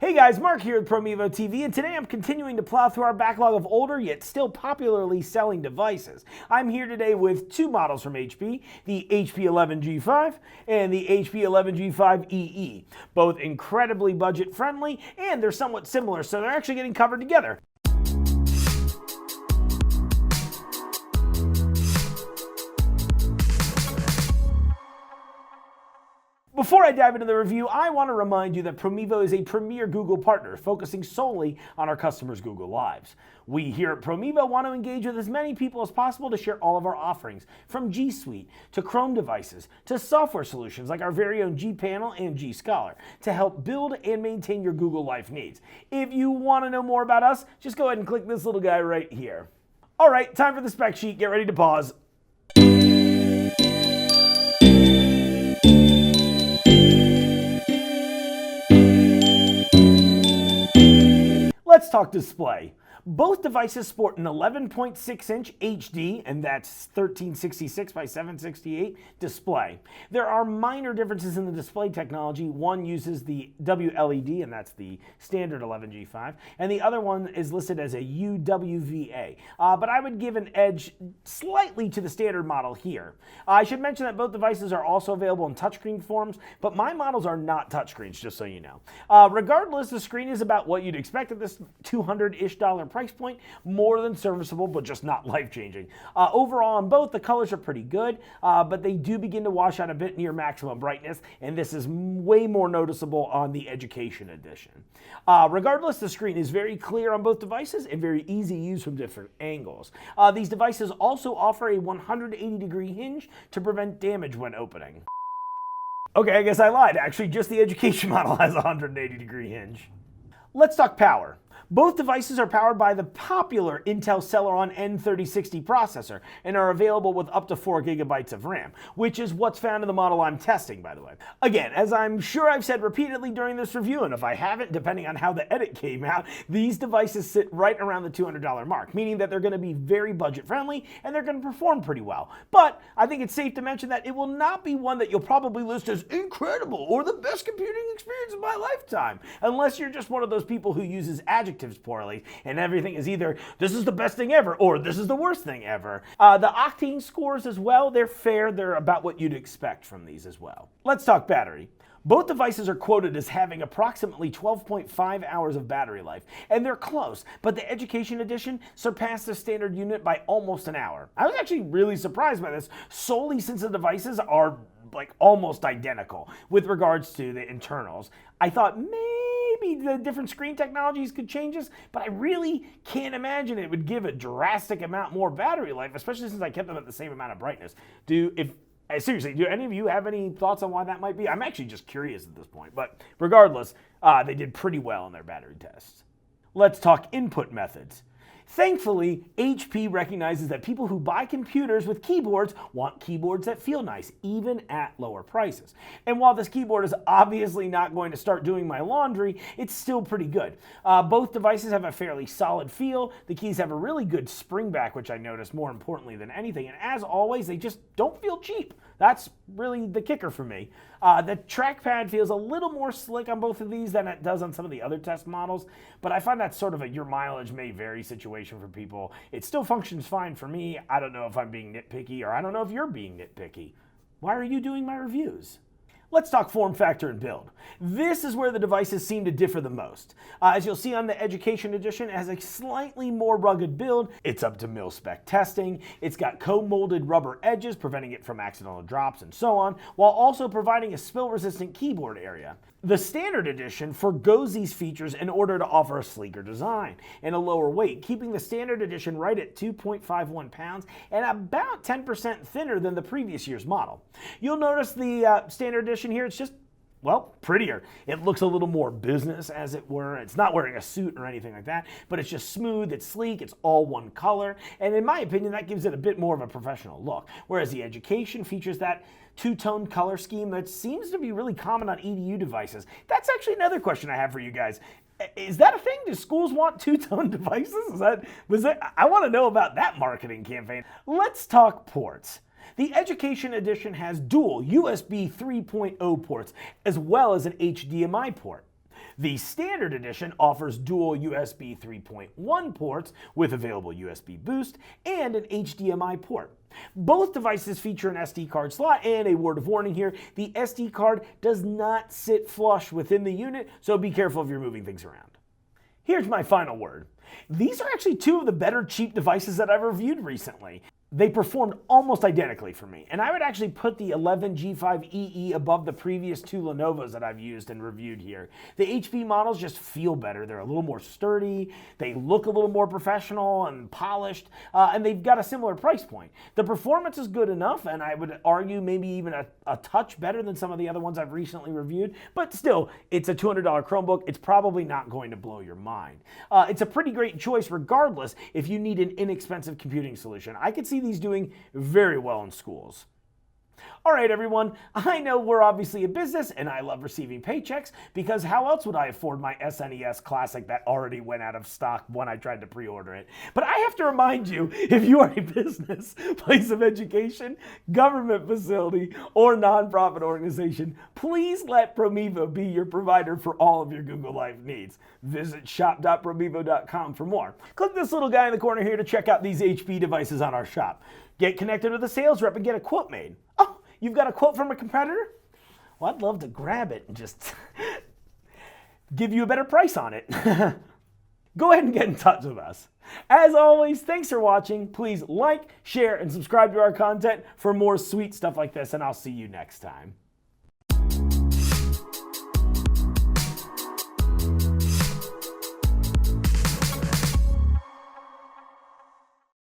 Hey guys, Mark here with Promevo TV, and today I'm continuing to plow through our backlog of older yet still popularly selling devices. I'm here today with two models from HP, the HP 11G5 and the HP 11G5EE. Both incredibly budget friendly, and they're somewhat similar, so they're actually getting covered together. Before I dive into the review, I want to remind you that Promevo is a premier Google partner, focusing solely on our customers' Google Lives. We here at Promevo want to engage with as many people as possible to share all of our offerings, from G Suite to Chrome devices to software solutions like our very own G Panel and G Scholar to help build and maintain your Google Life needs. If you want to know more about us, just go ahead and click this little guy right here. All right, time for the spec sheet. Get ready to pause. Let's talk display. Both devices sport an 11.6-inch HD, and that's 1366 by 768 display. There are minor differences in the display technology. One uses the WLED, and that's the standard 11G5, and the other one is listed as a UWVA. But I would give an edge slightly to the standard model here. I should mention that both devices are also available in touchscreen forms, but my models are not touchscreens, just so you know. Regardless, the screen is about what you'd expect at this $200-ish price point, more than serviceable, but just not life-changing. Overall, on both, the colors are pretty good, but they do begin to wash out a bit near maximum brightness, and this is way more noticeable on the Education Edition. Regardless, the screen is very clear on both devices and very easy to use from different angles. These devices also offer a 180-degree hinge to prevent damage when opening. Okay, I guess I lied. Actually, just the Education model has a 180-degree hinge. Let's talk power. Both devices are powered by the popular Intel Celeron N3060 processor and are available with up to 4 GB of RAM, which is what's found in the model I'm testing, by the way. Again, as I'm sure I've said repeatedly during this review, and if I haven't, depending on how the edit came out, these devices sit right around the $200 mark, meaning that they're going to be very budget friendly and they're going to perform pretty well. But I think it's safe to mention that it will not be one that you'll probably list as incredible or the best computing experience of my lifetime, unless you're just one of those people who uses adjectives poorly, and everything is either this is the best thing ever or this is the worst thing ever. The Octane scores as well, they're fair, they're about what you'd expect from these as well. Let's talk battery. Both devices are quoted as having approximately 12.5 hours of battery life, and they're close, but the Education Edition surpassed the standard unit by almost an hour. I was actually really surprised by this, solely since the devices are like almost identical with regards to the internals. I thought maybe the different screen technologies could change this, but I really can't imagine it would give a drastic amount more battery life, especially since I kept them at the same amount of brightness. Seriously, do any of you have any thoughts on why that might be? I'm actually just curious at this point, but regardless, they did pretty well in their battery tests. Let's talk input methods. Thankfully, HP recognizes that people who buy computers with keyboards want keyboards that feel nice, even at lower prices. And while this keyboard is obviously not going to start doing my laundry, it's still pretty good. Both devices have a fairly solid feel. The keys have a really good spring back, which I noticed more importantly than anything. And as always, they just don't feel cheap. That's really the kicker for me. The trackpad feels a little more slick on both of these than it does on some of the other test models, but I find that's sort of a your mileage may vary situation for people. It still functions fine for me. I don't know if I'm being nitpicky, or I don't know if you're being nitpicky. Why are you doing my reviews? Let's talk form factor and build. This is where the devices seem to differ the most. As you'll see on the Education Edition, it has a slightly more rugged build. It's up to mil-spec testing. It's got co-molded rubber edges, preventing it from accidental drops and so on, while also providing a spill-resistant keyboard area. The Standard Edition forgoes these features in order to offer a sleeker design and a lower weight, keeping the Standard Edition right at 2.51 pounds and about 10% thinner than the previous year's model. You'll notice the Standard Edition here, it's just, well, prettier. It looks a little more business, as it were. It's not wearing a suit or anything like that, but it's just smooth, it's sleek, it's all one color, and in my opinion, that gives it a bit more of a professional look, whereas the Education features that two-tone color scheme that seems to be really common on EDU devices. That's actually another question I have for you guys. Is that a thing? Do schools want two-tone devices? I want to know about that marketing campaign. Let's talk ports. The Education Edition has dual USB 3.0 ports, as well as an HDMI port. The standard edition offers dual USB 3.1 ports with available USB boost and an HDMI port. Both devices feature an SD card slot, and a word of warning here, the SD card does not sit flush within the unit, so be careful if you're moving things around. Here's my final word. These are actually two of the better cheap devices that I've reviewed recently. They performed almost identically for me, and I would actually put the 11G5EE above the previous two Lenovo's that I've used and reviewed here. The HP models just feel better. They're a little more sturdy, they look a little more professional and polished, and they've got a similar price point. The performance is good enough, and I would argue maybe even a touch better than some of the other ones I've recently reviewed, but still, it's a $200 Chromebook. It's probably not going to blow your mind. It's a pretty great choice regardless if you need an inexpensive computing solution. I could see these doing very well in schools. All right, everyone, I know we're obviously a business and I love receiving paychecks, because how else would I afford my SNES Classic that already went out of stock when I tried to pre-order it? But I have to remind you, if you are a business, place of education, government facility, or nonprofit organization, please let Promevo be your provider for all of your Google Life needs. Visit shop.promevo.com for more. Click this little guy in the corner here to check out these HP devices on our shop. Get connected with a sales rep and get a quote made. Oh, you've got a quote from a competitor? Well, I'd love to grab it and just give you a better price on it. Go ahead and get in touch with us. As always, thanks for watching. Please like, share, and subscribe to our content for more sweet stuff like this, and I'll see you next time.